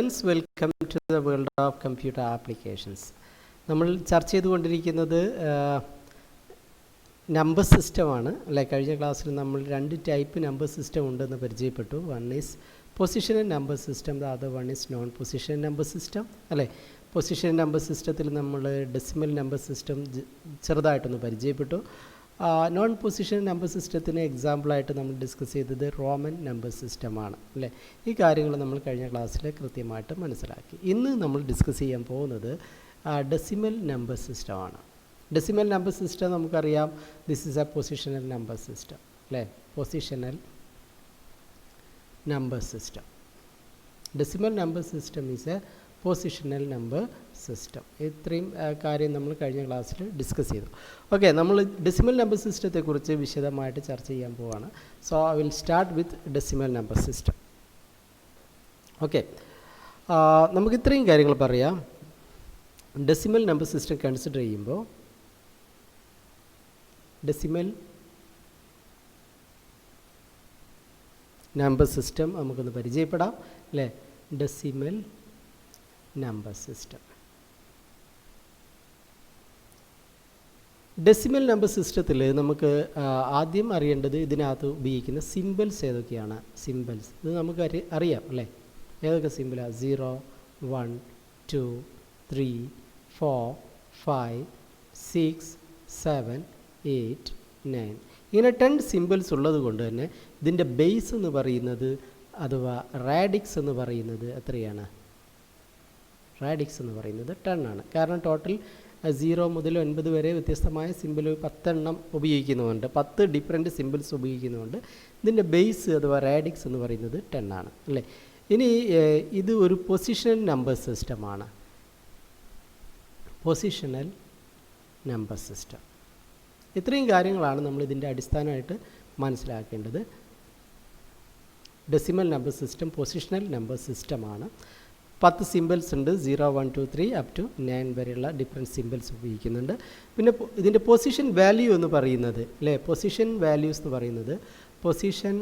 Friends, welcome to the world of computer applications. നമ്മൾ ചർച്ച ചെയ്തുകൊണ്ടിരിക്കുന്നത് നമ്പർ സിസ്റ്റമാണ് അല്ലേ. കഴിഞ്ഞ ക്ലാസ്സിൽ നമ്മൾ രണ്ട് ടൈപ്പ് നമ്പർ സിസ്റ്റം ഉണ്ടെന്ന് പരിചയപ്പെട്ടു. One is positional number system, the other one is known positional number system അല്ലേ. പൊസിഷണൽ നമ്പർ സിസ്റ്റത്തിൽ നമ്മൾ ഡെസിമൽ നമ്പർ സിസ്റ്റം ചെറുതായിട്ടൊന്ന് പരിചയപ്പെട്ടു. നോൺ പൊസിഷൻ നമ്പർ സിസ്റ്റത്തിന് എക്സാമ്പിളായിട്ട് നമ്മൾ ഡിസ്കസ് ചെയ്തത് റോമൻ നമ്പർ സിസ്റ്റമാണ് അല്ലേ. ഈ കാര്യങ്ങൾ നമ്മൾ കഴിഞ്ഞ ക്ലാസ്സിൽ കൃത്യമായിട്ട് മനസ്സിലാക്കി. ഇന്ന് നമ്മൾ ഡിസ്കസ് ചെയ്യാൻ പോകുന്നത് ഡെസിമൽ നമ്പർ സിസ്റ്റമാണ്. ഡെസിമൽ നമ്പർ സിസ്റ്റം നമുക്കറിയാം, this is a positional number system അല്ലേ. Positional number system, decimal number system is a positional number system. ഇത്രയും കാര്യം നമ്മൾ കഴിഞ്ഞ ക്ലാസ്സിൽ ഡിസ്കസ് ചെയ്തു. ഓക്കെ, നമ്മൾ ഡെസിമൽ നമ്പർ സിസ്റ്റത്തെക്കുറിച്ച് വിശദമായിട്ട് ചർച്ച ചെയ്യാൻ പോവാണ്. So I will start with decimal number system. Okay, നമുക്ക് ഇത്രയും കാര്യങ്ങൾ പറയാം. ഡെസിമൽ നമ്പർ സിസ്റ്റം കൺസിഡർ ചെയ്യുമ്പോൾ ഡെസിമൽ നമ്പർ സിസ്റ്റം നമുക്കൊന്ന് പരിചയപ്പെടാം അല്ലേ. Decimal number system, decimal number സിസ്റ്റത്തിൽ നമുക്ക് ആദ്യം അറിയേണ്ടത് ഇതിനകത്ത് ഉപയോഗിക്കുന്ന സിമ്പിൾസ് ഏതൊക്കെയാണ്. സിമ്പിൾസ് ഇത് നമുക്ക് അറിയാം അല്ലേ. ഏതൊക്കെ സിമ്പിളാണ്? 0, 1, 2, 3, 4, 5, 6, 7, 8, 9 ഇങ്ങനെ 10 സിമ്പിൾസ് ഉള്ളത് കൊണ്ട് തന്നെ ഇതിൻ്റെ ബേസ് എന്ന് പറയുന്നത് അഥവാ റാഡിക്സ് എന്ന് പറയുന്നത് എത്രയാണ്? റാഡിക്സ് എന്ന് പറയുന്നത് 10 ആണ്. കാരണം ടോട്ടൽ 0 മുതൽ 9 വരെ വ്യത്യസ്തമായ സിമ്പിൾ 10 എണ്ണം ഉപയോഗിക്കുന്നുണ്ട്. 10 ഡിഫറെൻറ്റ് സിമ്പിൾസ് ഉപയോഗിക്കുന്നുണ്ട്. ഇതിൻ്റെ ബേസ് അഥവാ റാഡിക്സ് എന്ന് പറയുന്നത് 10 ആണ് അല്ലേ. ഇനി ഇത് ഒരു പൊസിഷണൽ നമ്പർ സിസ്റ്റമാണ്. Positional number system. ഇത്രയും കാര്യങ്ങളാണ് നമ്മൾ ഇതിൻ്റെ അടിസ്ഥാനമായിട്ട് മനസ്സിലാക്കേണ്ടത്. Decimal number system positional number സിസ്റ്റമാണ്. 10 സിമ്പിൾസ് ഉണ്ട്. 0, 1, 2, 3 അപ് ടു 9 വരെയുള്ള ഡിഫറെൻറ്റ് സിമ്പിൾസ് ഉപയോഗിക്കുന്നുണ്ട്. പിന്നെ ഇതിൻ്റെ പൊസിഷൻ വാല്യൂ എന്ന് പറയുന്നത് അല്ലേ, പൊസിഷൻ വാല്യൂസ് എന്ന് പറയുന്നത്, പൊസിഷൻ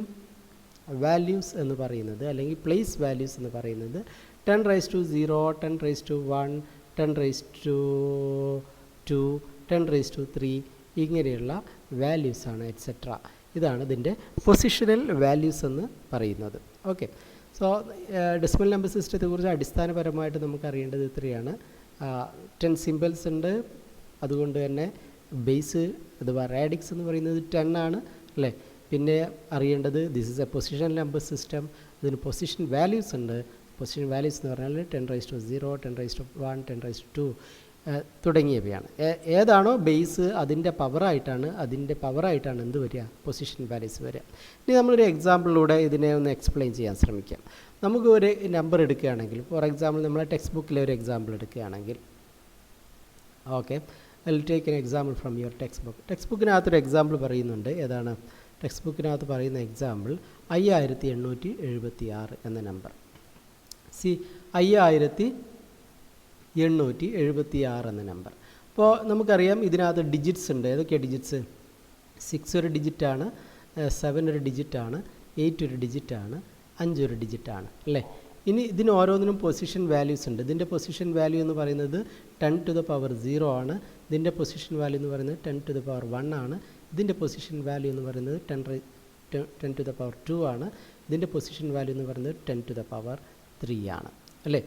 വാല്യൂസ് എന്ന് പറയുന്നത് അല്ലെങ്കിൽ പ്ലേസ് വാല്യൂസ് എന്ന് പറയുന്നത് 10⁻⁴, 10⁻⁴, 10⁻², 10⁻³ ഇങ്ങനെയുള്ള വാല്യൂസാണ് എറ്റ്സെട്ര. ഇതാണ് ഇതിൻ്റെ പൊസിഷണൽ വാല്യൂസ് എന്ന് പറയുന്നത്. ഓക്കെ, സോ ഡെസിമൽ നമ്പർ സിസ്റ്റത്തെക്കുറിച്ച് അടിസ്ഥാനപരമായിട്ട് നമുക്ക് അറിയേണ്ടത് ഇത്രയാണ്. 10 സിമ്പിൾസ് ഉണ്ട്. അതുകൊണ്ട് തന്നെ ബേസ് അഥവാ റാഡിക്സ് എന്ന് പറയുന്നത് 10 ആണ് അല്ലേ. പിന്നെ അറിയേണ്ടത് this is A positional number system. ഇതിന് പൊസിഷൻ വാല്യൂസ് ഉണ്ട്. പൊസിഷൻ വാല്യൂസ് എന്ന് പറഞ്ഞാൽ 10⁻⁴, 10⁻⁴, 10⁻² തുടങ്ങിയവയാണ്. ഏതാണോ ബേസ് അതിൻ്റെ പവറായിട്ടാണ് എന്ത് വരിക? പൊസിഷൻ വാല്യൂസ് വരിക. ഇനി നമ്മളൊരു എക്സാമ്പിളിലൂടെ ഇതിനെ ഒന്ന് എക്സ്പ്ലെയിൻ ചെയ്യാൻ ശ്രമിക്കാം. നമുക്ക് ഒരു നമ്പർ എടുക്കുകയാണെങ്കിൽ, ഫോർ എക്സാമ്പിൾ നമ്മളെ ടെക്സ്റ്റ് ബുക്കിലെ ഒരു എക്സാമ്പിൾ എടുക്കുകയാണെങ്കിൽ, okay, I will take an example from your text book. Text ബുക്കിനകത്തൊരു എക്സാമ്പിൾ പറയുന്നുണ്ട്. ഏതാണ് ടെക്സ്റ്റ് ബുക്കിനകത്ത് പറയുന്ന എക്സാമ്പിൾ? 5876 എന്ന നമ്പർ. 5876 എന്ന നമ്പർ. അപ്പോൾ നമുക്കറിയാം ഇതിനകത്ത് ഡിജിറ്റ്സ് ഉണ്ട്. ഏതൊക്കെയാണ് ഡിജിറ്റ്സ്? 6 ഒരു ഡിജിറ്റാണ്, 7 ഒരു ഡിജിറ്റാണ്, 8 ഒരു ഡിജിറ്റാണ്, 5 ഒരു ഡിജിറ്റാണ് അല്ലേ. ഇനി ഇതിന് ഓരോന്നിനും പൊസിഷൻ വാല്യൂസ് ഉണ്ട്. ഇതിൻ്റെ പൊസിഷൻ വാല്യൂ എന്ന് പറയുന്നത് 10⁻�0 ആണ്. ഇതിൻ്റെ പൊസിഷൻ വാല്യൂ എന്ന് പറയുന്നത് 10⁻1 ആണ്. ഇതിൻ്റെ പൊസിഷൻ വാല്യൂ എന്ന് പറയുന്നത് 10⁻² ആണ്. ഇതിൻ്റെ പൊസിഷൻ വാല്യൂ എന്ന് പറയുന്നത് 10⁻3 ആണ് അല്ലേ.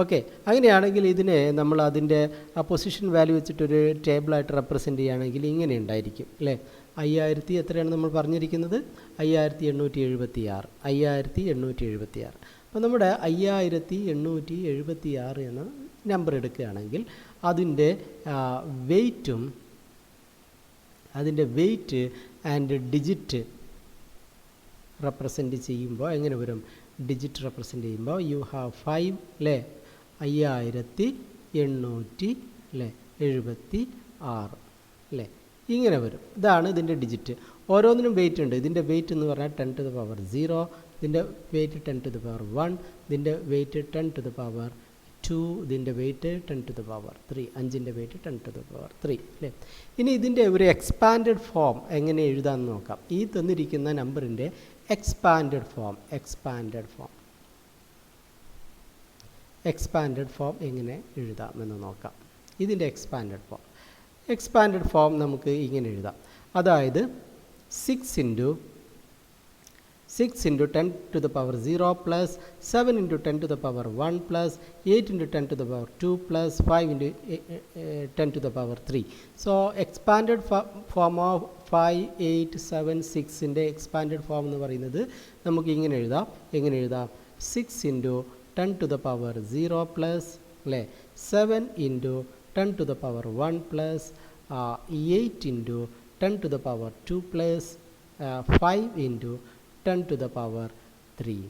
ഓക്കെ, അങ്ങനെയാണെങ്കിൽ ഇതിനെ നമ്മൾ അതിൻ്റെ ആ പൊസിഷൻ വാല്യൂ വെച്ചിട്ടൊരു ടേബിളായിട്ട് റെപ്രസെൻ്റ് ചെയ്യുകയാണെങ്കിൽ ഇങ്ങനെ ഉണ്ടായിരിക്കും അല്ലേ. 5000 എത്രയാണ് നമ്മൾ പറഞ്ഞിരിക്കുന്നത്? 5876. 5876. അപ്പോൾ നമ്മുടെ 5876 എന്ന നമ്പർ എടുക്കുകയാണെങ്കിൽ അതിൻ്റെ വെയ്റ്റ് ആൻഡ് ഡിജിറ്റ് റെപ്രസെൻ്റ് ചെയ്യുമ്പോൾ എങ്ങനെ വരും? ഡിജിറ്റ് റെപ്രസെൻ്റ് ചെയ്യുമ്പോൾ യു ഹാവ് 5 അല്ലേ, 5876 അല്ലേ, ഇങ്ങനെ വരും. ഇതാണ് ഇതിൻ്റെ ഡിജിറ്റ്. ഓരോന്നിനും വെയിറ്റ് ഉണ്ട്. ഇതിൻ്റെ വെയിറ്റ് എന്ന് പറഞ്ഞാൽ 10⁻�0, ഇതിൻ്റെ വെയിറ്റ് 10⁻1, ഇതിൻ്റെ വെയിറ്റ് 10⁻2, ഇതിൻ്റെ വെയിറ്റ് 10⁻3, 5ൻ്റെ വെയിറ്റ് 10⁻3 അല്ലേ. ഇനി ഇതിൻ്റെ ഒരു എക്സ്പാൻഡഡ് ഫോം എങ്ങനെ എഴുതാമെന്ന് നോക്കാം. ഈ തന്നിരിക്കുന്ന നമ്പറിൻ്റെ എക്സ്പാൻഡഡ് ഫോം എക്സ്പാൻഡഡ് ഫോം എങ്ങനെ എഴുതാമെന്ന് നോക്കാം. ഇതിൻ്റെ എക്സ്പാൻഡഡ് ഫോം നമുക്ക് ഇങ്ങനെ എഴുതാം. അതായത് 6 into 10 to the power 0 plus 7 into 10 to the power 1 plus 8 into 10 to the power 2 plus 5 into 10 to the power 3. So expanded form of 5, 8, 7, 6 expanded form എന്ന് പറയുന്നത് നമുക്ക് ഇങ്ങനെ എഴുതാം. 6 into 10 to the power 0 plus 7 into 10 to the power 1 plus 8 into 10 to the power 2 plus 5 into 10 to the power 3.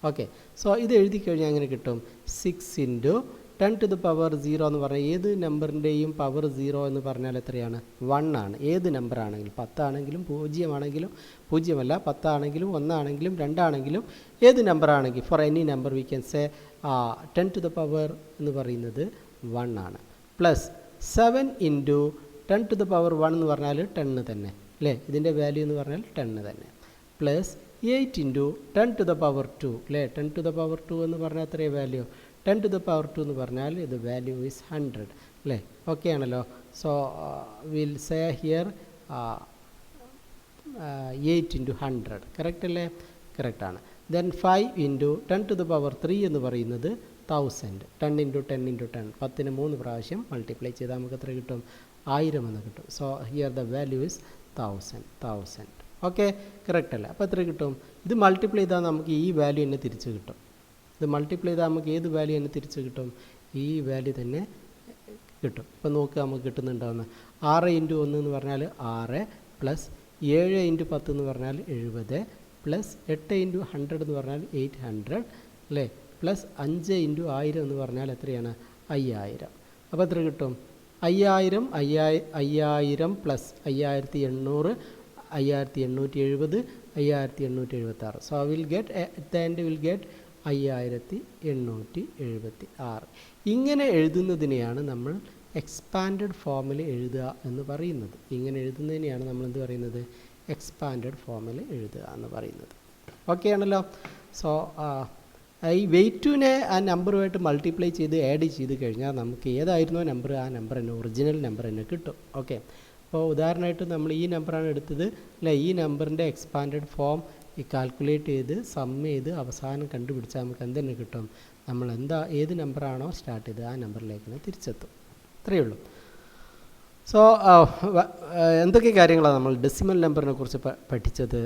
Okay, so ഇത് എഴുതി കഴിഞ്ഞാൽ എങ്ങനെ കിട്ടും? 6 into 10 to the power 0 എന്ന് പറഞ്ഞാൽ ഏത് നമ്പറിൻ്റെയും പവർ 0 എന്ന് പറഞ്ഞാൽ എത്രയാണ്? 1 ആണ്. ഏത് നമ്പർ ആണെങ്കിലും 10 ആണെങ്കിലും 0 ആണെങ്കിലും 0 അല്ല 10 ആണെങ്കിലും 1 ആണെങ്കിലും 2 ആണെങ്കിലും ഏത് നമ്പർ ആണെങ്കിൽ for any number we can say 10 to the power എന്ന് പറയുന്നത് 1 ആണ്. Plus 7 into 10 to the power 1 എന്ന് പറഞ്ഞാൽ 10 തന്നെ അല്ലേ? ഇതിൻ്റെ വാല്യൂ എന്ന് പറഞ്ഞാൽ 10 തന്നെ. Plus 8 into 10 to the power 2 അല്ലേ? 10 to the power 2 എന്ന് പറഞ്ഞാൽ എത്രയാണ് വാല്യൂ? 10 to the power 2 എന്ന് പറഞ്ഞാൽ ഇത് വാല്യൂ ഈസ് 100 അല്ലേ? ഓക്കെ ആണല്ലോ. So will say here 8 into 100 correct അല്ലേ? കറക്റ്റാണ്. Then 5 into 10 to the power 3 എന്ന് പറയുന്നത് 1000. 10 into 10 into 10 10ന് 3 പ്രാവശ്യം മൾട്ടിപ്ലൈ ചെയ്താൽ നമുക്ക് എത്ര കിട്ടും? 1000 എന്ന് കിട്ടും. So here the value is 1000. Okay, correct അല്ലേ? അപ്പോൾ എത്ര കിട്ടും? ഇത് മൾട്ടിപ്ലൈ ചെയ്താൽ നമുക്ക് ഈ വാല്യൂ തന്നെ തിരിച്ച് കിട്ടും. ഇത് മൾട്ടിപ്ലൈ ചെയ്താൽ നമുക്ക് ഏത് വാല്യൂ തന്നെ തിരിച്ച് കിട്ടും? ഈ വാല്യൂ തന്നെ കിട്ടും. ഇപ്പോൾ നോക്കുക നമുക്ക് കിട്ടുന്നുണ്ടാവുന്ന 6 into 1 എന്ന് പറഞ്ഞാൽ 6 പ്ലസ് 7 into 10 എന്ന് പറഞ്ഞാൽ 70 പ്ലസ് 8 into 100 എന്ന് പറഞ്ഞാൽ 800 അല്ലേ? പ്ലസ് 5 into 1000 എന്ന് പറഞ്ഞാൽ എത്രയാണ്? 5000. അപ്പോൾ എത്ര കിട്ടും? 5000 plus 5800 5870 5876. So I will get at the end will get 5876. ഇങ്ങനെ എഴുതുന്നതിനെയാണ് നമ്മൾ എക്സ്പാൻഡഡ് ഫോമിൽ എഴുതുക എന്ന് പറയുന്നത്. ഇങ്ങനെ എഴുതുന്നതിനെയാണ് നമ്മൾ എന്ത് പറയുന്നത്? എക്സ്പാൻഡഡ് ഫോമിൽ എഴുതുക എന്ന് പറയുന്നത്. ഓക്കെ ആണല്ലോ. സോ ഈ വെയ്റ്റിനെ ആ നമ്പറുമായിട്ട് മൾട്ടിപ്ലൈ ചെയ്ത് ആഡ് ചെയ്ത് കഴിഞ്ഞാൽ നമുക്ക് ഏതായിരുന്നോ നമ്പർ ആ നമ്പർ തന്നെ ഒറിജിനൽ നമ്പർ തന്നെ കിട്ടും. ഓക്കെ, അപ്പോൾ ഉദാഹരണമായിട്ട് നമ്മൾ ഈ നമ്പറാണ് എടുത്തത് അല്ലേ? ഈ നമ്പറിൻ്റെ എക്സ്പാൻഡഡ് ഫോം ഈ കാൽക്കുലേറ്റ് ചെയ്ത് സം ചെയ്ത് അവസാനം കണ്ടുപിടിച്ചാൽ നമുക്ക് എന്തെന്നെ കിട്ടും? നമ്മൾ ഏത് നമ്പറാണോ സ്റ്റാർട്ട് ചെയ്ത് ആ നമ്പറിലേക്ക് തിരിച്ചെത്തും. അത്രയേ ഉള്ളൂ. സോ എന്തൊക്കെ കാര്യങ്ങളാണ് നമ്മൾ ഡെസിമൽ നമ്പറിനെ കുറിച്ച് പഠിച്ചത്?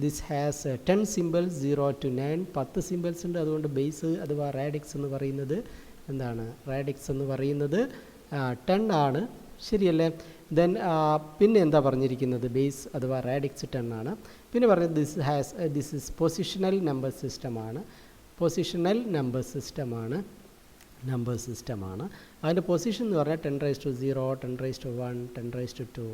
This has 10 symbols 0 to 9. 10 symbols ഉണ്ട്. അതുകൊണ്ട് ബേസ് അഥവാ റാഡിക്സ് എന്ന് പറയുന്നത് എന്താണ്? റാഡിക്സ് എന്ന് പറയുന്നത് 10 ആണ്. ശരിയല്ലേ? ദെൻ പിന്നെ എന്താ പറഞ്ഞിരിക്കുന്നത്? ബേസ് അഥവാ റാഡിക്സ് 10 ആണ്. പിന്നെ പറഞ്ഞത് ദിസ് ഈസ് പൊസിഷണൽ നമ്പർ സിസ്റ്റമാണ്. അതിൻ്റെ പൊസിഷൻ എന്ന് പറഞ്ഞാൽ 10⁻0 10⁻1 10⁻2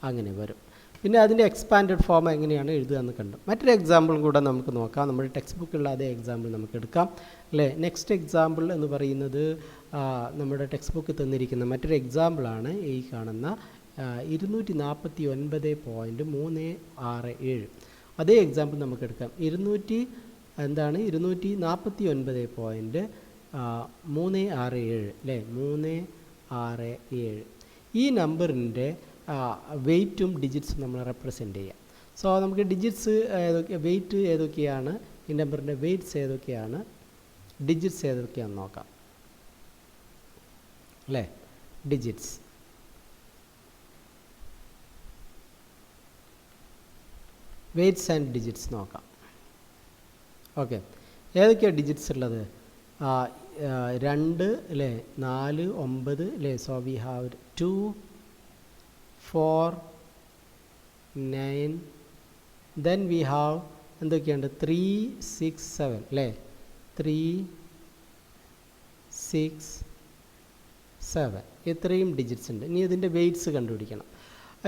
അങ്ങനെ വരും. പിന്നെ അതിൻ്റെ എക്സ്പാൻഡഡ് ഫോം എങ്ങനെയാണ് എഴുതുക എന്ന് കണ്ടു. മറ്റൊരു എക്സാമ്പിളും കൂടെ നമുക്ക് നോക്കാം. നമ്മുടെ ടെക്സ്റ്റ് ബുക്കിലുള്ള അതേ എക്സാമ്പിൾ നമുക്ക് എടുക്കാം അല്ലേ? നെക്സ്റ്റ് എക്സാമ്പിൾ എന്ന് പറയുന്നത് നമ്മുടെ ടെക്സ്റ്റ് ബുക്ക് തന്നിരിക്കുന്ന മറ്റൊരു എക്സാമ്പിളാണ് ഈ കാണുന്ന 247.367. അതേ എക്സാമ്പിൾ നമുക്ക് എടുക്കാം. 249.367 അല്ലേ? 367 ഈ നമ്പറിൻ്റെ വെയ്റ്റും ഡിജിറ്റ്സും നമ്മൾ റെപ്രസെൻ്റ് ചെയ്യാം. സോ നമുക്ക് ഡിജിറ്റ്സ് വെയ്റ്റ് ഏതൊക്കെയാണ്, ഈ നമ്പറിൻ്റെ വെയ്റ്റ്സ് ഏതൊക്കെയാണ്, ഡിജിറ്റ്സ് ഏതൊക്കെയാണെന്ന് നോക്കാം അല്ലേ? ഡിജിറ്റ്സ് വെയ്റ്റ്സ് ആൻഡ് ഡിജിറ്റ്സ് നോക്കാം. ഓക്കെ, ഏതൊക്കെയാണ് ഡിജിറ്റ്സ് ഉള്ളത്? 2 അല്ലേ? 4 9 അല്ലേ? So we have 2 4 9. Then we have എന്തൊക്കെയുണ്ട്? 3 6 7 അല്ലേ? 3 6 7 ഇത്രയും ഡിജിറ്റ്സ് ഉണ്ട്. ഇനി ഇതിൻ്റെ വെയ്റ്റ്സ് കണ്ടുപിടിക്കണം.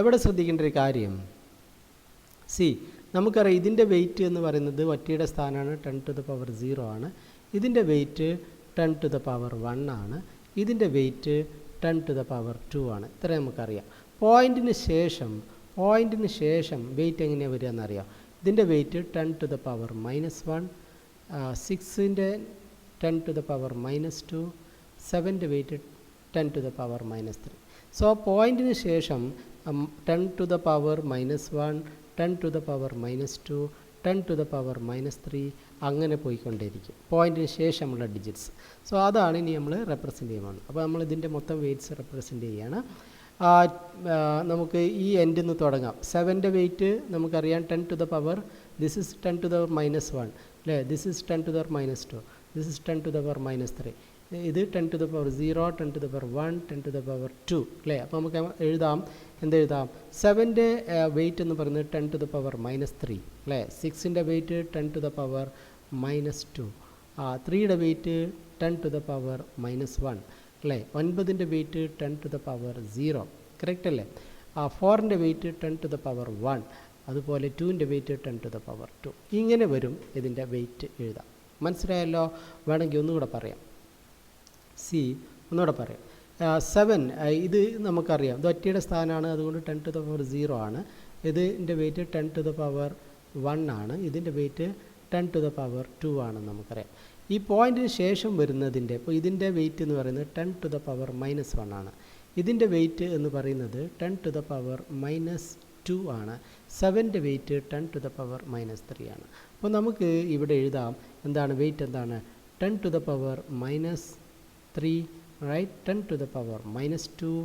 ഇവിടെ ശ്രദ്ധിക്കേണ്ട ഒരു കാര്യം, നമുക്കറിയാം ഇതിൻ്റെ വെയ്റ്റ് എന്ന് പറയുന്നത് ഒറ്റയുടെ സ്ഥാനമാണ് 10⁻0 ആണ്. ഇതിൻ്റെ വെയ്റ്റ് 10⁻1 ആണ്. ഇതിൻ്റെ വെയ്റ്റ് 10⁻2 ആണ്. ഇത്ര നമുക്കറിയാം. പോയിൻറ്റിന് ശേഷം വെയ്റ്റ് എങ്ങനെയാണ് വരിക എന്നറിയാം. ഇതിൻ്റെ വെയ്റ്റ് 10⁻⁻1 6ൻ്റെ 10 to the power minus 2, 7ൻ്റെ weight 10 to the power minus 3. So പോയിൻറ്റിന് ശേഷം 10 to the power minus 1, 10 to the power minus 2, 10 to the power minus 3 അങ്ങനെ പോയിക്കൊണ്ടേയിരിക്കും പോയിൻറ്റിന് ശേഷമുള്ള ഡിജിറ്റ്സ്. സോ അതാണ് ഇനി നമ്മൾ റെപ്രസെൻ്റ് ചെയ്യുന്നത്. അപ്പോൾ നമ്മൾ ഇതിൻ്റെ മൊത്തം വെയ്റ്റ്സ് റെപ്രസെൻ്റ് ചെയ്യുകയാണ്. നമുക്ക് ഈ എൻഡിൽ നിന്ന് തുടങ്ങാം. 7ൻ്റെ വെയിറ്റ് നമുക്കറിയാം 10 to the power, this is 10 to the power minus 1 അല്ലേ, this is 10 to the power minus 2, this is 10 to the power minus 3, ഇത് 10 to the power 0, 10 to the power 1, 10 to the power 2 അല്ലേ. അപ്പോൾ നമുക്ക് എഴുതാം, എന്തെഴുതാം, 7ൻ്റെ wait എന്ന് പറയുന്നത് 10 to the power minus 3 അല്ലേ, 6ൻ്റെ weight 10 to the power minus 2, 3യുടെ weight 10 to the power minus 1 അല്ലേ, 9ൻ്റെ weight 10 to the power 0 correct അല്ലേ, 4ൻ്റെ വെയിറ്റ് 10 to the power 1, അതുപോലെ 2ൻ്റെ വെയിറ്റ് 10 to the power 2. ഇങ്ങനെ വരും ഇതിൻ്റെ വെയിറ്റ് എഴുതാം. മനസ്സിലായല്ലോ? വേണമെങ്കിൽ ഒന്നുകൂടെ പറയാം. ഒന്നുകൂടെ പറയാം. 7 ഇത് നമുക്കറിയാം, ഇത് ഒറ്റയുടെ സ്ഥാനമാണ്, അതുകൊണ്ട് 10 to the power 0 ആണ്. ഇതിൻ്റെ വെയിറ്റ് 10 to the power 1 ആണ്, ഇതിൻ്റെ വെയിറ്റ് 10 to the power 2 ആണെന്ന് നമുക്കറിയാം. ഈ പോയിൻറ്റിന് ശേഷം വരുന്നതിൻ്റെ, ഇപ്പോൾ ഇതിൻ്റെ വെയിറ്റ് എന്ന് പറയുന്നത് 10 to the power minus 1 ആണ്, ഇതിൻ്റെ വെയിറ്റ് എന്ന് പറയുന്നത് 10 to the power minus 2 ആണ്, 7ൻ്റെ weight 10 to the power minus 3 ആണ്. അപ്പോൾ നമുക്ക് ഇവിടെ എഴുതാം, എന്താണ് വെയിറ്റ്, എന്താണ് 10 to the power minus 3, right, 10 to the power minus 2,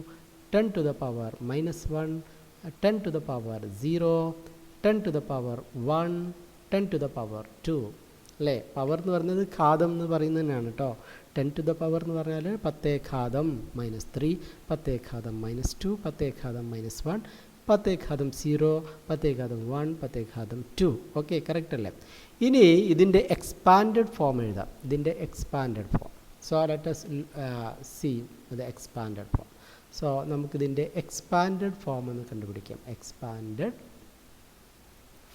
10 to the power minus 1, 10 to the power 0, 10 to the power 1, 10 to the power 2 അല്ലേ. Power എന്ന് പറയുന്നത് ഘാതം എന്ന് പറയുന്നത് തന്നെയാണ് കേട്ടോ. 10 to the power എന്ന് പറഞ്ഞാൽ 10 ഘാതം minus 3, 10 ഘാതം minus 2, 10 ഘാതം minus 1, 10 ഘാതം 0, 10 ഘാതം 1, 10 ഘാതം 2. Okay, correct അല്ലേ. ഇനി ഇതിൻ്റെ എക്സ്പാൻഡഡ് ഫോം എഴുതാം, ഇതിൻ്റെ expanded form. So let us see the expanded form. So നമുക്കിതിൻ്റെ expanded form എന്ന് കണ്ടുപിടിക്കാം. expanded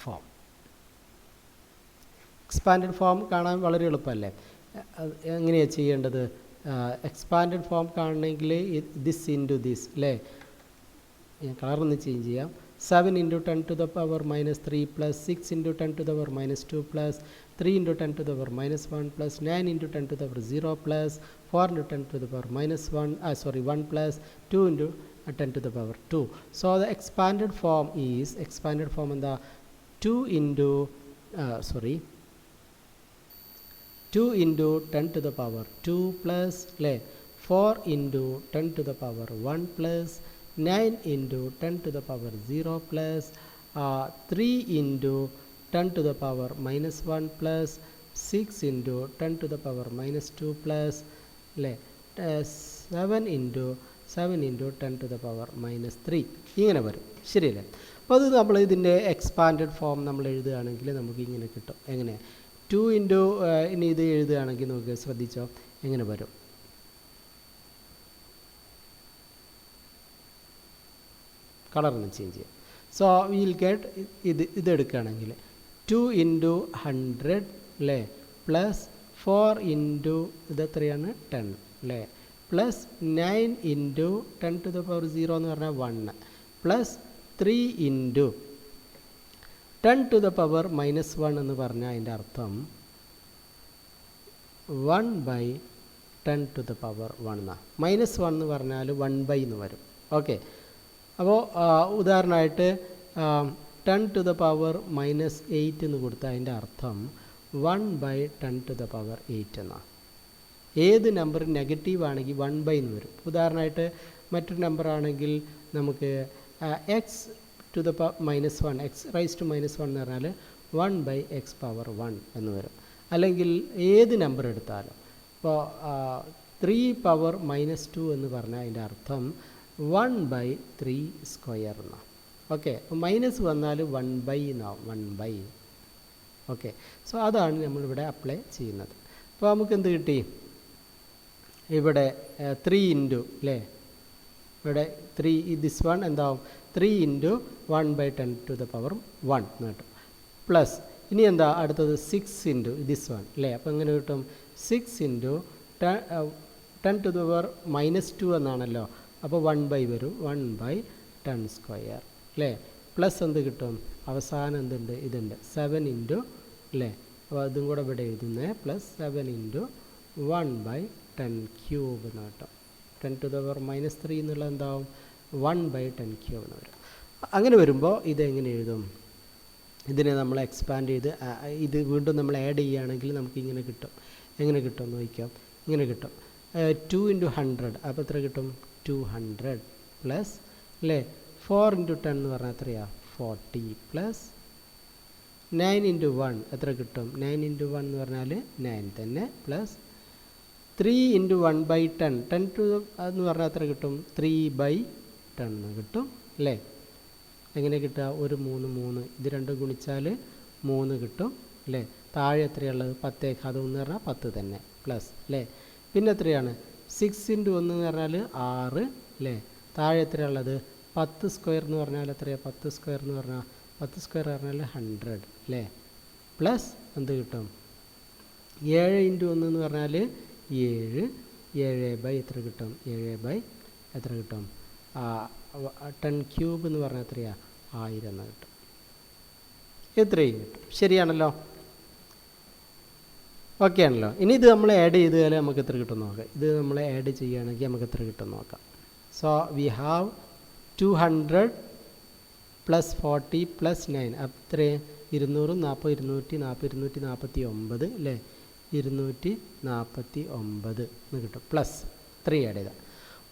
form. expanded form കാണാൻ വളരെ എളുപ്പമല്ലേ. എങ്ങനെയാണ് ചെയ്യേണ്ടത്? expanded form കാണണമെങ്കിൽ this into this അല്ലേ. ഞാൻ കളറൊന്ന് ചേഞ്ച് ചെയ്യാം. 7 into 10 to the power minus 3 plus 6 into 10 to the power minus 2 plus 3 into 10 to the power minus 1 plus 9 into 10 to the power 0 plus 4 into 10 to the power minus 1 plus 2 into 10 to the power 2. So the expanded form is, expanded form in the 2 into 10 to the power 2 plus 4 into 10 to the power 1 plus 9 into 10 to the power 0 plus 3 into 10 to the power minus 1 plus 6 into 10 to the power minus 2 plus 7 into 10 to the power minus 3 ഇങ്ങനെ വരും. ശരിയല്ലേ? അപ്പോൾ അത് നമ്മൾ ഇതിൻ്റെ expanded form നമ്മൾ എഴുതുകയാണെങ്കിൽ നമുക്ക് ഇങ്ങനെ കിട്ടും. എങ്ങനെ? 2 ഇൻറ്റു ഇനി ഇത് എഴുതുകയാണെങ്കിൽ നമുക്ക് ശ്രദ്ധിച്ചോ എങ്ങനെ വരും. കളറൊന്ന് ചേഞ്ച് ചെയ്യാം. സോ വിൽ ഗെറ്റ് ഇത് എടുക്കുകയാണെങ്കിൽ 2 ഇൻറ്റു 100 അല്ലേ, പ്ലസ് 4 ഇൻറ്റു ഇത് എത്രയാണ് 10 അല്ലേ, plus 9 into 10 to the power 0 എന്ന് പറഞ്ഞാൽ 1 plus 3 into 10 to the power minus 1 എന്ന് പറഞ്ഞാൽ അതിൻ്റെ അർത്ഥം 1/10 to the power 1 എന്നാണ്. മൈനസ് 1 എന്ന് പറഞ്ഞാൽ 1/, എന്ന് വരും. ഓക്കെ, അപ്പോൾ ഉദാഹരണമായിട്ട് 10 to the power minus 8 എന്ന് കൊടുത്താൽ അതിൻ്റെ അർത്ഥം 1/10 to the power 8 എന്നാണ്. ഏത് നമ്പർ നെഗറ്റീവ് ആണെങ്കിൽ 1/, എന്ന് വരും. ഉദാഹരണമായിട്ട് മറ്റൊരു നമ്പർ ആണെങ്കിൽ നമുക്ക് x to the power minus 1, x raised to minus 1 എന്ന് പറഞ്ഞാൽ 1/x power 1 എന്ന് വരും. അല്ലെങ്കിൽ ഏത് നമ്പർ എടുത്താലും ഇപ്പോൾ 3 power minus 2 എന്ന് പറഞ്ഞാൽ അതിൻ്റെ അർത്ഥം 1/3 സ്ക്വയർ എന്നാണ്. ഓക്കെ, അപ്പോൾ മൈനസ് വന്നാൽ 1/, എന്നാവും, 1/. ഓക്കെ, സോ അതാണ് നമ്മളിവിടെ അപ്ലൈ ചെയ്യുന്നത്. അപ്പോൾ നമുക്ക് എന്ത് കിട്ടി? ഇവിടെ 3 ഇൻറ്റു അല്ലേ, ഇവിടെ 3 ദിസ് വൺ എന്താവും 3 ഇൻറ്റു 1/10 to the power 1 എന്ന് കിട്ടും. പ്ലസ് ഇനി എന്താ അടുത്തത് 6 ഇൻറ്റു ദിസ് വൺ അല്ലേ, അപ്പോൾ എങ്ങനെ കിട്ടും? 6 into 10 to the power minus 2 എന്നാണല്ലോ, അപ്പോൾ 1/, വരും, 1/10 സ്ക്വയർ അല്ലേ. പ്ലസ് എന്ത് കിട്ടും? അവസാനം എന്തുണ്ട്? ഇതുണ്ട് 7 ഇൻറ്റു അല്ലേ അപ്പോൾ അതും കൂടെ ഇവിടെ എഴുതുന്നത് പ്ലസ് 7 ഇൻറ്റു 1/10³ എന്ന് കേട്ടോ. 10⁻³ എന്നുള്ളത് എന്താവും 1/10³ എന്ന് വരും. അങ്ങനെ വരുമ്പോൾ ഇതെങ്ങനെ എഴുതും? ഇതിനെ നമ്മൾ എക്സ്പാൻഡ് ചെയ്ത് ഇത് വീണ്ടും നമ്മൾ ആഡ് ചെയ്യുകയാണെങ്കിൽ നമുക്ക് ഇങ്ങനെ കിട്ടും. എങ്ങനെ കിട്ടും എന്ന് നോക്കാം. ഇങ്ങനെ കിട്ടും 2 × 100 അപ്പോൾ എത്ര കിട്ടും 200 പ്ലസ് അല്ലേ 4 × 10 എന്ന് പറഞ്ഞാൽ എത്രയാണ് 40 പ്ലസ് 9 × 1 എത്ര കിട്ടും 9 × 1 എന്ന് പറഞ്ഞാൽ 9 തന്നെ പ്ലസ് 3 × 1/10 10 എന്ന് പറഞ്ഞാൽ എത്ര കിട്ടും 3/10 കിട്ടും അല്ലേ. എങ്ങനെ കിട്ടുക ഒരു 3 ഇത് രണ്ടും ഗുണിച്ചാൽ 3 കിട്ടും അല്ലേ. താഴെ എത്രയുള്ളത് 10 അത് 1 പറഞ്ഞാൽ 10 തന്നെ പ്ലസ് അല്ലേ. പിന്നെ എത്രയാണ് 6 × 1 എന്ന് പറഞ്ഞാൽ 6 അല്ലേ. താഴെ എത്രയുള്ളത് 10² എന്ന് പറഞ്ഞാൽ എത്രയാണ് 10² എന്ന് പറഞ്ഞാൽ 10² പറഞ്ഞാൽ 100 അല്ലേ. പ്ലസ് എന്ത് കിട്ടും 7 × 1 എന്ന് പറഞ്ഞാൽ 7 7/, എത്ര കിട്ടും 7/, എത്ര കിട്ടും 10³ എന്ന് പറഞ്ഞാൽ എത്രയാണ് 1000 എന്ന് കിട്ടും. എത്രയും കിട്ടും. ശരിയാണല്ലോ. ഓക്കെ ആണല്ലോ. ഇനി ഇത് നമ്മൾ ആഡ് ചെയ്താൽ നമുക്ക് എത്ര കിട്ടും നോക്കാം. ഇത് നമ്മൾ ആഡ് ചെയ്യുകയാണെങ്കിൽ നമുക്ക് എത്ര കിട്ടും നോക്കാം. So we have 200 plus 40 plus 9 അത്രയും 240 240 249 അല്ലേ 249 എന്ന് കിട്ടും. പ്ലസ് 3 ആഡ് ചെയ്താൽ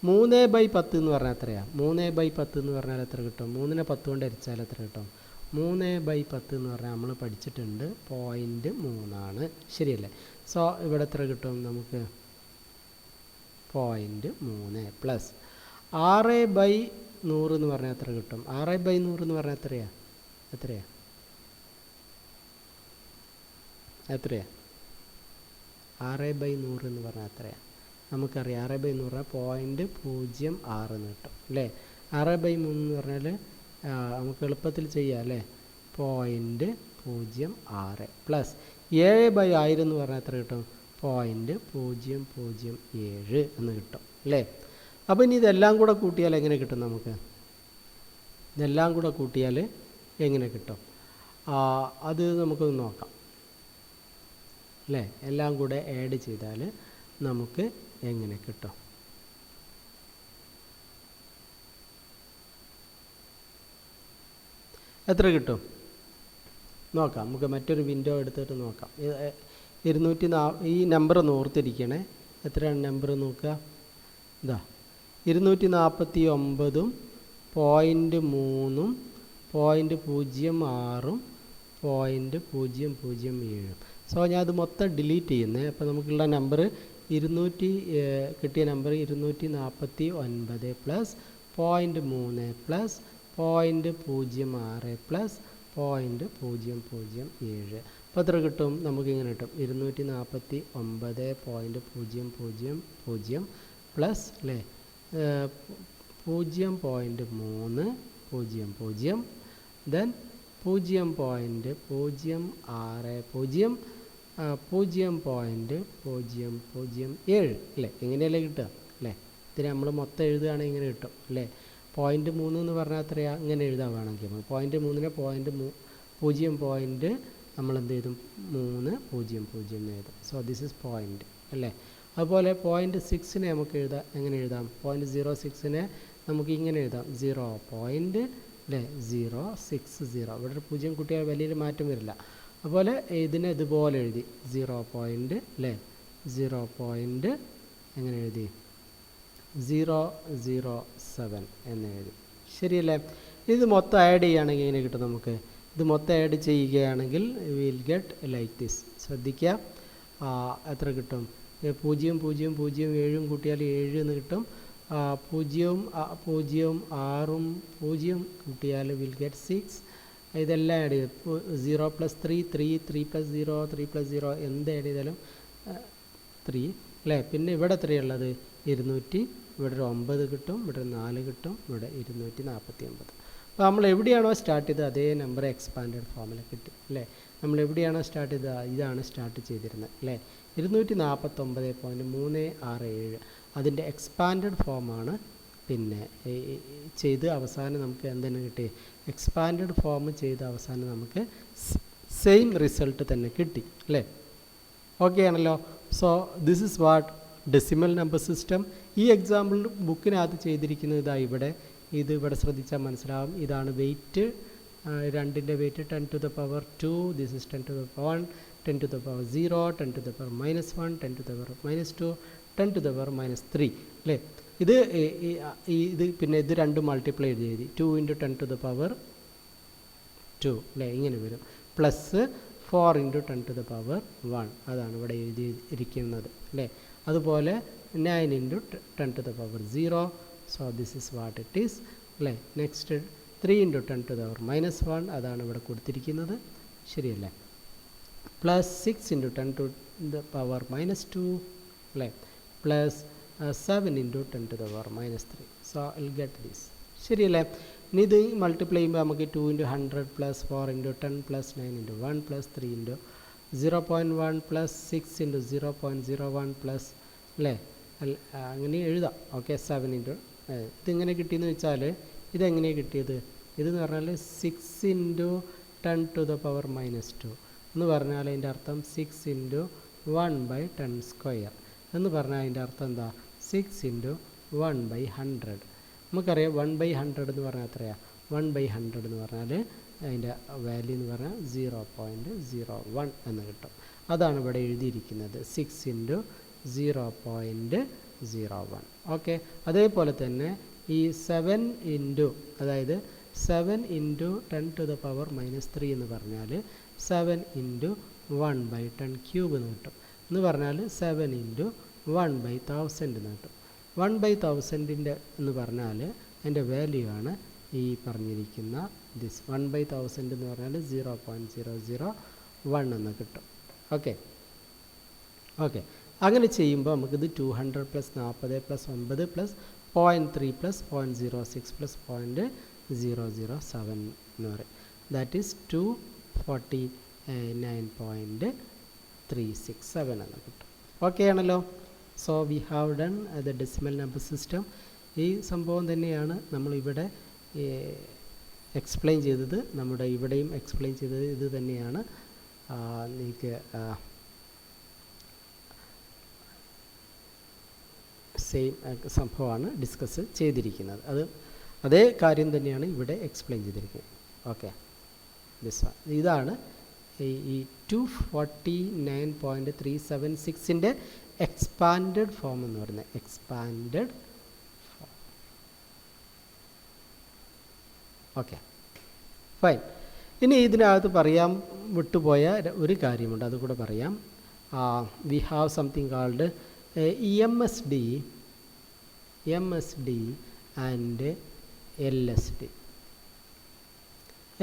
3/10 എന്ന് പറഞ്ഞാൽ എത്രയാണ് 3/10 എന്ന് പറഞ്ഞാൽ എത്ര കിട്ടും 3നെ 10 കൊണ്ട് ഹരിച്ചാൽ എത്ര കിട്ടും 3/10 എന്ന് പറഞ്ഞാൽ നമ്മൾ പഠിച്ചിട്ടുണ്ട് 0.3 ശരിയല്ലേ. സോ ഇവിടെ എത്ര കിട്ടും നമുക്ക് 0.3 പ്ലസ് 6/100 എന്ന് പറഞ്ഞാൽ എത്ര കിട്ടും 6/100 എന്ന് പറഞ്ഞാൽ എത്രയാണ് 6/100 എന്ന് പറഞ്ഞാൽ എത്രയാണ് നമുക്കറിയാം. 6/100 0.06 എന്ന് കിട്ടും അല്ലേ. 6/3 എന്ന് പറഞ്ഞാൽ നമുക്ക് എളുപ്പത്തിൽ ചെയ്യാം അല്ലേ 0.06 പ്ലസ് 7/1000 എന്ന് പറഞ്ഞാൽ എത്ര കിട്ടും 0.007 എന്ന് കിട്ടും അല്ലേ. അപ്പോൾ ഇനി ഇതെല്ലാം കൂടെ കൂട്ടിയാൽ എങ്ങനെ കിട്ടും നമുക്ക് ഇതെല്ലാം കൂടെ കൂട്ടിയാൽ എങ്ങനെ കിട്ടും അത് നമുക്കൊന്ന് നോക്കാം അല്ലേ. എല്ലാം കൂടെ ആഡ് ചെയ്താൽ നമുക്ക് എങ്ങനെ കിട്ടും എത്ര കിട്ടും നോക്കാം. നമുക്ക് മറ്റൊരു വിൻഡോ എടുത്തിട്ട് നോക്കാം. 240 ഈ നമ്പർ ഒന്ന് ഓർത്തിരിക്കണേ. എത്രയാണ് നമ്പർ നോക്കുക ഇതാ 249 0.3 0.06 0.007. സോ ഞാൻ അത് മൊത്തം ഡിലീറ്റ് ചെയ്യുന്നത്. അപ്പോൾ നമുക്കുള്ള നമ്പർ കിട്ടിയ നമ്പർ 249 പ്ലസ് 0.3 പ്ലസ് 0.06 പ്ലസ് 0.007. അപ്പോൾ എത്ര കിട്ടും നമുക്കിങ്ങനെ കിട്ടും 249.000 പ്ലസ് അല്ലേ 0.300 ദെൻ 0.060 0.007 അല്ലേ. ഇങ്ങനെയല്ലേ കിട്ടുക അല്ലേ. ഇതിന് നമ്മൾ മൊത്തം എഴുതുകയാണെങ്കിൽ ഇങ്ങനെ കിട്ടും അല്ലേ. 0.3 എന്ന് പറഞ്ഞാൽ എത്രയാണ് ഇങ്ങനെ എഴുതാൻ വേണമെങ്കിൽ 0.3നെ 0. നമ്മൾ എന്ത് ചെയ്തും 300 എന്ന് എഴുതും. സോ ദിസ് ഇസ് പോയിൻ്റ് അല്ലേ. അതുപോലെ 0.6നെ നമുക്ക് എഴുതാം എങ്ങനെ എഴുതാം 0.06നെ നമുക്ക് ഇങ്ങനെ എഴുതാം 0.060. ഇവിടെ ഒരു 0 കൂട്ടിയാൽ വലിയൊരു മാറ്റം വരില്ല. അതുപോലെ ഇതിനെ ഇതുപോലെ എഴുതി 0. അല്ലേ 0. എങ്ങനെ എഴുതി 007 എന്ന് എഴുതി ശരിയല്ലേ. ഇത് മൊത്തം ആഡ് ചെയ്യുകയാണെങ്കിൽ എങ്ങനെ കിട്ടും നമുക്ക് ഇത് മൊത്തം ആഡ് ചെയ്യുകയാണെങ്കിൽ വിൽ ഗെറ്റ് ലൈക്ക് ദിസ്. ശ്രദ്ധിക്കുക എത്ര കിട്ടും 0 0 0 7 കൂട്ടിയാൽ 7 എന്ന് കിട്ടും. 0 0 6 0 കൂട്ടിയാൽ വിൽ ഗെറ്റ് 6. ഇതെല്ലാം ആഡ് ചെയ്ത് 0 + 3 3 + 0 3 + 0 എന്ത് ആഡ് ചെയ്താലും 3 അല്ലേ. പിന്നെ ഇവിടെ എത്രയുള്ളത് 200. ഇവിടെ ഒരു 9 കിട്ടും ഇവിടെ 4 കിട്ടും ഇവിടെ 249. അപ്പോൾ നമ്മൾ എവിടെയാണോ സ്റ്റാർട്ട് ചെയ്തത് അതേ നമ്പർ എക്സ്പാൻഡഡ് ഫോമിൽ കിട്ടി അല്ലേ. നമ്മൾ എവിടെയാണോ സ്റ്റാർട്ട് ചെയ്തത് ഇതാണ് സ്റ്റാർട്ട് ചെയ്തിരുന്നത് അല്ലേ 249.367. അതിൻ്റെ എക്സ്പാൻഡഡ് ഫോമാണ് പിന്നെ ചെയ്ത് അവസാനം നമുക്ക് എന്തെങ്കിലും കിട്ടി എക്സ്പാൻഡഡ് ഫോം ചെയ്ത് അവസാനം നമുക്ക് സെയിം റിസൾട്ട് തന്നെ കിട്ടി അല്ലേ? ഓക്കെ ആണല്ലോ. So this is what decimal number system. ഈ എക്സാമ്പിൾ ബുക്കിനകത്ത് ചെയ്തിരിക്കുന്നത് ഇതാ ഇവിടെ, ഇത് ഇവിടെ ശ്രദ്ധിച്ചാൽ മനസ്സിലാവും. ഇതാണ് വെയിറ്റ്, രണ്ടിൻ്റെ weight 10 to the power 2, this is 10 to the power 1, 10 to the power 0, 10 to the power -1, 10 to the power -2, 10 to the power -3 അല്ലേ? ഇത് പിന്നെ ഇത് രണ്ടും മൾട്ടിപ്ലൈ ചെയ്ത് 2 × 10 to the power 2 അല്ലേ? ഇങ്ങനെ വരും. പ്ലസ് 4 × 10 to the power 1, അതാണ് ഇവിടെ എഴുതിയിരിക്കുന്നത് അല്ലേ? അതുപോലെ 9 × 10 to the power 0, so this is what it is അല്ലേ? നെക്സ്റ്റ് 3 × 10 to the power -1, അതാണ് ഇവിടെ കൊടുത്തിരിക്കുന്നത്, ശരിയല്ലേ? പ്ലസ് 6 × 10 to the power -2 അല്ലേ? Plus 7 × 10 to the power -3, so I will get this, ശരിയല്ലേ? ഇനി ഇത് മൾട്ടിപ്ലൈ ചെയ്യുമ്പോൾ നമുക്ക് 2 × 100 plus 4 × 10 plus 9 × 1 plus 3 × 0.1 plus 6 × 0.01 plus അല്ലേ? അങ്ങനെ എഴുതാം. ഓക്കെ, 7 × ഇതിങ്ങനെ കിട്ടിയെന്ന് വെച്ചാൽ ഇതെങ്ങനെയാണ് കിട്ടിയത്? ഇതെന്ന് പറഞ്ഞാൽ 6 × 10 to the power -2 എന്ന് പറഞ്ഞാൽ അതിൻ്റെ അർത്ഥം 6 × 1/10² എന്ന് പറഞ്ഞാൽ അതിൻ്റെ അർത്ഥം എന്താ? 6 × 1/100. നമുക്കറിയാം 1/100 എന്ന് പറഞ്ഞാൽ എത്രയാണ്? 1/100 എന്ന് പറഞ്ഞാൽ അതിൻ്റെ വാല്യൂ എന്ന് പറഞ്ഞാൽ 0.01 എന്ന് കിട്ടും. അതാണ് ഇവിടെ എഴുതിയിരിക്കുന്നത്, 6 × 0.01. ഓക്കെ, അതേപോലെ തന്നെ ഈ 7 × അതായത് 7 × 10 to the power -3 എന്ന് പറഞ്ഞാൽ 7 × 1/10³ എന്ന് കിട്ടും. എന്ന് പറഞ്ഞാൽ 7 × 1/1000 എന്ന് കിട്ടും. 1/1000 എന്ന് പറഞ്ഞാൽ അതിൻ്റെ വാല്യൂ ആണ് ഈ പറഞ്ഞിരിക്കുന്ന ദിസ് 1/1000 എന്ന് പറഞ്ഞാൽ 0.001 എന്ന് കിട്ടും. ഓക്കെ ഓക്കെ, അങ്ങനെ ചെയ്യുമ്പോൾ നമുക്കിത് 200 + 40 + 9 + 0.3 + 0.06 + 0.007 എന്ന് പറയും. ദാറ്റ് ഈസ് 249.367 എന്ന് കിട്ടും. ഓക്കെ ആണല്ലോ. So we have done the decimal number system. ഈ സംഭവം തന്നെയാണ് നമ്മളിവിടെ എക്സ്പ്ലെയിൻ ചെയ്തത്, നമ്മുടെ ഇവിടെയും എക്സ്പ്ലെയിൻ ചെയ്തത് ഇത് തന്നെയാണ്. നിങ്ങൾക്ക് സെയിം സംഭവമാണ് ഡിസ്കസ് ചെയ്തിരിക്കുന്നത്. അതേ കാര്യം തന്നെയാണ് ഇവിടെ എക്സ്പ്ലെയിൻ ചെയ്തിരിക്കുന്നത്. ഓക്കെ, ദിസ് വൺ ഇതാണ് ഈ 249.376 എക്സ്പാൻഡഡ് ഫോം എന്ന് പറയുന്നത്. Expanded form. Okay, fine. ഇനി ഇതിനകത്ത് പറയാൻ വിട്ടുപോയ ഒരു കാര്യമുണ്ട്, അതുകൂടെ പറയാം. We have something called MSD and LSD.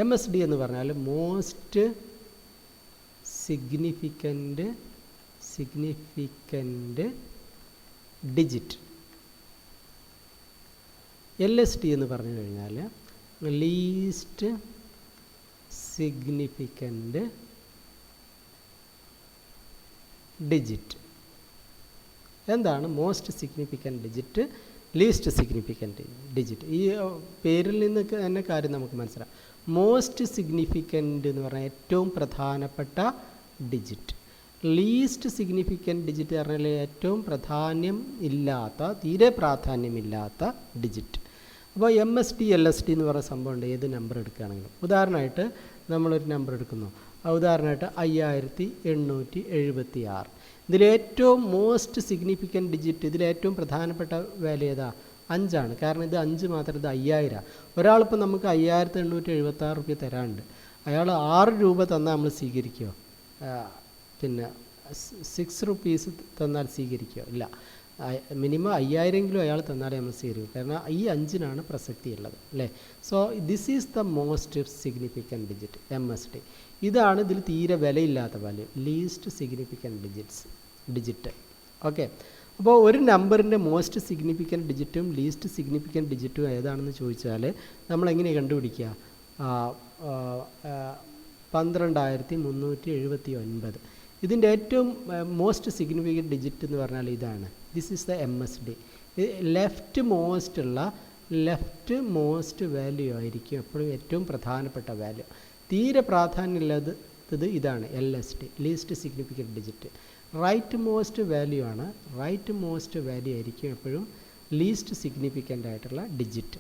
MSD എന്ന് പറഞ്ഞാൽ മോസ്റ്റ് സിഗ്നിഫിക്കൻ്റ് ഡിജിറ്റ്. LSD എന്ന് പറഞ്ഞു കഴിഞ്ഞാൽ ലീസ്റ്റ് സിഗ്നിഫിക്കൻ്റ് ഡിജിറ്റ്. എന്താണ് most significant digit, least significant digit? ഈ പേരിൽ നിന്ന് തന്നെ കാര്യം നമുക്ക് മനസ്സിലാക്കാം. മോസ്റ്റ് സിഗ്നിഫിക്കൻ്റ് എന്ന് പറഞ്ഞാൽ ഏറ്റവും പ്രധാനപ്പെട്ട ഡിജിറ്റ്. ലീസ്റ്റ് സിഗ്നിഫിക്കൻ്റ് ഡിജിറ്റ് പറഞ്ഞാൽ ഏറ്റവും പ്രാധാന്യം ഇല്ലാത്ത, തീരെ പ്രാധാന്യമില്ലാത്ത ഡിജിറ്റ്. അപ്പോൾ MSD LSD എന്ന് പറയുന്ന സംഭവമുണ്ട്. ഏത് നമ്പർ എടുക്കുകയാണെങ്കിലും, ഉദാഹരണമായിട്ട് നമ്മളൊരു നമ്പർ എടുക്കുന്നു, ഉദാഹരണമായിട്ട് 5876. ഇതിലേറ്റവും മോസ്റ്റ് സിഗ്നിഫിക്കൻ്റ് ഡിജിറ്റ്, ഇതിലേറ്റവും പ്രധാനപ്പെട്ട വാല്യൂ ഏതാ? 5 ആണ്. കാരണം ഇത് 5 മാത്രം, ഇത് 5000. ഒരാളിപ്പോൾ നമുക്ക് 5876 രൂപ തരാനുണ്ട്, അയാൾ 6 രൂപ തന്നാൽ നമ്മൾ സ്വീകരിക്കുമോ? പിന്നെ 6 റുപ്പീസ് തന്നാൽ സ്വീകരിക്കുമോ? ഇല്ല. മിനിമം 5000 അയാൾ തന്നാലേ നമ്മൾ സ്വീകരിക്കും. കാരണം ഈ 5-നാണ് പ്രസക്തി ഉള്ളത് അല്ലേ? So this is the most significant digit, MSD. ഇതാണ് ഇതിൽ തീരെ വിലയില്ലാത്ത value, least significant digit. Okay, അപ്പോൾ ഒരു നമ്പറിൻ്റെ മോസ്റ്റ് സിഗ്നിഫിക്കൻ്റ് ഡിജിറ്റും ലീസ്റ്റ് സിഗ്നിഫിക്കൻ്റ് ഡിജിറ്റും ഏതാണെന്ന് ചോദിച്ചാൽ നമ്മളെങ്ങനെ കണ്ടുപിടിക്കുക? 12379. ഇതിൻ്റെ ഏറ്റവും മോസ്റ്റ് സിഗ്നിഫിക്കൻ്റ് ഡിജിറ്റ് എന്ന് പറഞ്ഞാൽ ഇതാണ്. This is the MSD. Left most value ആയിരിക്കും എപ്പോഴും ഏറ്റവും പ്രധാനപ്പെട്ട വാല്യൂ. തീരെ പ്രാധാന്യമുള്ളത് അടുത്തത് ഇതാണ് LSD, least significant digit. Right most value ആണ്. റൈറ്റ് മോസ്റ്റ് വാല്യൂ ആയിരിക്കും എപ്പോഴും ലീസ്റ്റ് സിഗ്നിഫിക്കൻ്റ് ആയിട്ടുള്ള ഡിജിറ്റ്,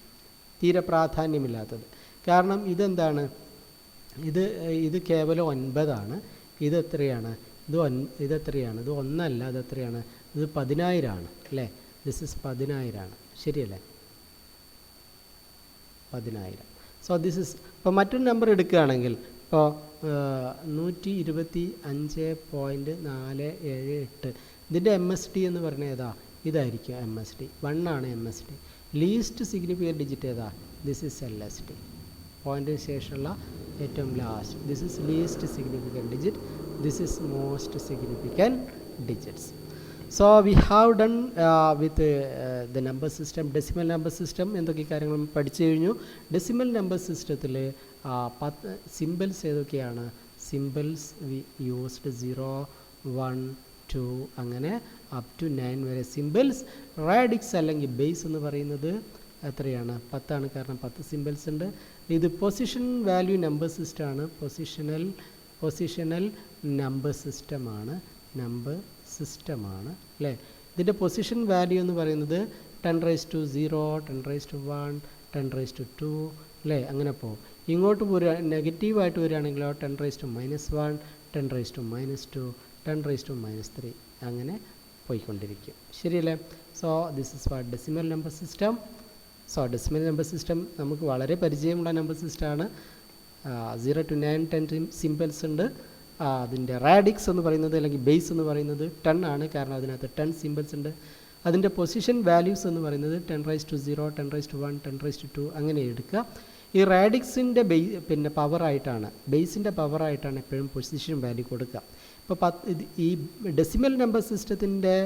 തീരെ പ്രാധാന്യമില്ലാത്തത്. കാരണം ഇതെന്താണ്, ഇത് കേവലം 9 ആണ്. ഇതെത്രയാണ്? ഇതെത്രയാണ്? ഇത് 1 അല്ല. ഇതെത്രയാണ്? ഇത് 10,000 ആണ് അല്ലേ? ദിസ് ഇസ് 10,000 ആണ്, ശരിയല്ലേ? 10,000. സോ ദിസ് ഇസ്, ഇപ്പോൾ മറ്റൊരു നമ്പർ എടുക്കുകയാണെങ്കിൽ ഇപ്പോൾ 125.478, ഇതിൻ്റെ MSD എന്ന് പറഞ്ഞാൽ ഏതാ? ഇതായിരിക്കും MSD. 1 ആണ് MSD. ലീസ്റ്റ് സിഗ്നിഫിക്കൻറ്റ് ഡിജിറ്റ് ഏതാ? This is LSD. പോയിൻറ്റിന് ശേഷമുള്ള ഏറ്റവും last. This is least significant digit, this is most significant digits. So we have done with the number system. Decimal number system എന്തൊക്കെ കാര്യങ്ങൾ പഠിച്ചു കഴിഞ്ഞു. ഡെസിമൽ നമ്പർ സിസ്റ്റത്തിൽ 10 symbols ഏതൊക്കെയാണ്? Symbols V used 0, 1, 2 അങ്ങനെ up to 9 വരെ സിമ്പിൾസ്. റാഡിക്സ് അല്ലെങ്കിൽ base എന്ന് പറയുന്നത് എത്രയാണ്? 10 ആണ്, കാരണം 10 സിമ്പിൾസ് ഉണ്ട്. ഇത് പൊസിഷൻ വാല്യൂ നമ്പർ സിസ്റ്റമാണ്. പൊസിഷണൽ നമ്പർ സിസ്റ്റമാണ് അല്ലേ? ഇതിൻ്റെ പൊസിഷൻ വാല്യൂ എന്ന് പറയുന്നത് 10⁻⁴, 10⁻⁴, 10⁻², അല്ലേ? അങ്ങനെ പോകും. ഇങ്ങോട്ട് നെഗറ്റീവായിട്ട് വരികയാണെങ്കിലോ 10⁻⁻1, 10⁻⁻², 10⁻⁻3 അങ്ങനെ പോയിക്കൊണ്ടിരിക്കും, ശരിയല്ലേ? So this is what decimal number system. So decimal number system നമുക്ക് വളരെ പരിചയമുള്ള നമ്പർ സിസ്റ്റമാണ്. 0 to 9, 10 സിമ്പിൾസ് ഉണ്ട്. അതിൻ്റെ റാഡിക്സ് എന്ന് പറയുന്നത് അല്ലെങ്കിൽ ബേസ് എന്ന് പറയുന്നത് 10 ആണ്, കാരണം അതിനകത്ത് 10 സിമ്പിൾസ് ഉണ്ട്. അതിൻ്റെ പൊസിഷൻ വാല്യൂസ് എന്ന് പറയുന്നത് 10⁻�0, 10⁻⁴, 10⁻², അങ്ങനെ എടുക്കുക. ഈ റാഡിക്സിൻ്റെ പിന്നെ പവറായിട്ടാണ്, ബേസിൻ്റെ പവറായിട്ടാണ് എപ്പോഴും പൊസിഷൻ വാല്യൂ കൊടുക്കുക. ഇപ്പോൾ ഈ ഡെസിമൽ നമ്പർ സിസ്റ്റത്തിൻ്റെ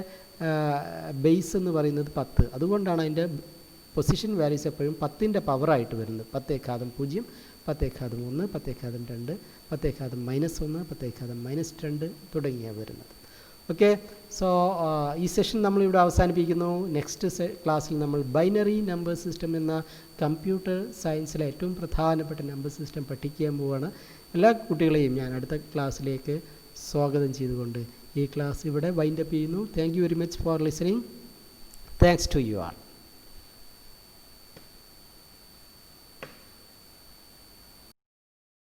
ബേസ് എന്ന് പറയുന്നത് 10, അതുകൊണ്ടാണ് അതിൻ്റെ പൊസിഷൻ വാല്യൂസ് എപ്പോഴും 10ൻ്റെ പവറായിട്ട് വരുന്നത്. 10 × 0, 10 × 3, 10 × 2, 10 × -1, 10 × -2 തുടങ്ങിയ വരുന്നത്. ഓക്കെ, സോ ഈ സെഷൻ നമ്മളിവിടെ അവസാനിപ്പിക്കുന്നു. നെക്സ്റ്റ് ക്ലാസ്സിൽ നമ്മൾ ബൈനറി നമ്പർ സിസ്റ്റം എന്ന കമ്പ്യൂട്ടർ സയൻസിലെ ഏറ്റവും പ്രധാനപ്പെട്ട നമ്പർ സിസ്റ്റം പഠിക്കാൻ പോവുകയാണ്. എല്ലാ കുട്ടികളെയും ഞാൻ അടുത്ത ക്ലാസ്സിലേക്ക് സ്വാഗതം ചെയ്തുകൊണ്ട് ഈ ക്ലാസ് ഇവിടെ വൈൻഡപ്പ് ചെയ്യുന്നു. Thank you very much for listening. Thanks to you all.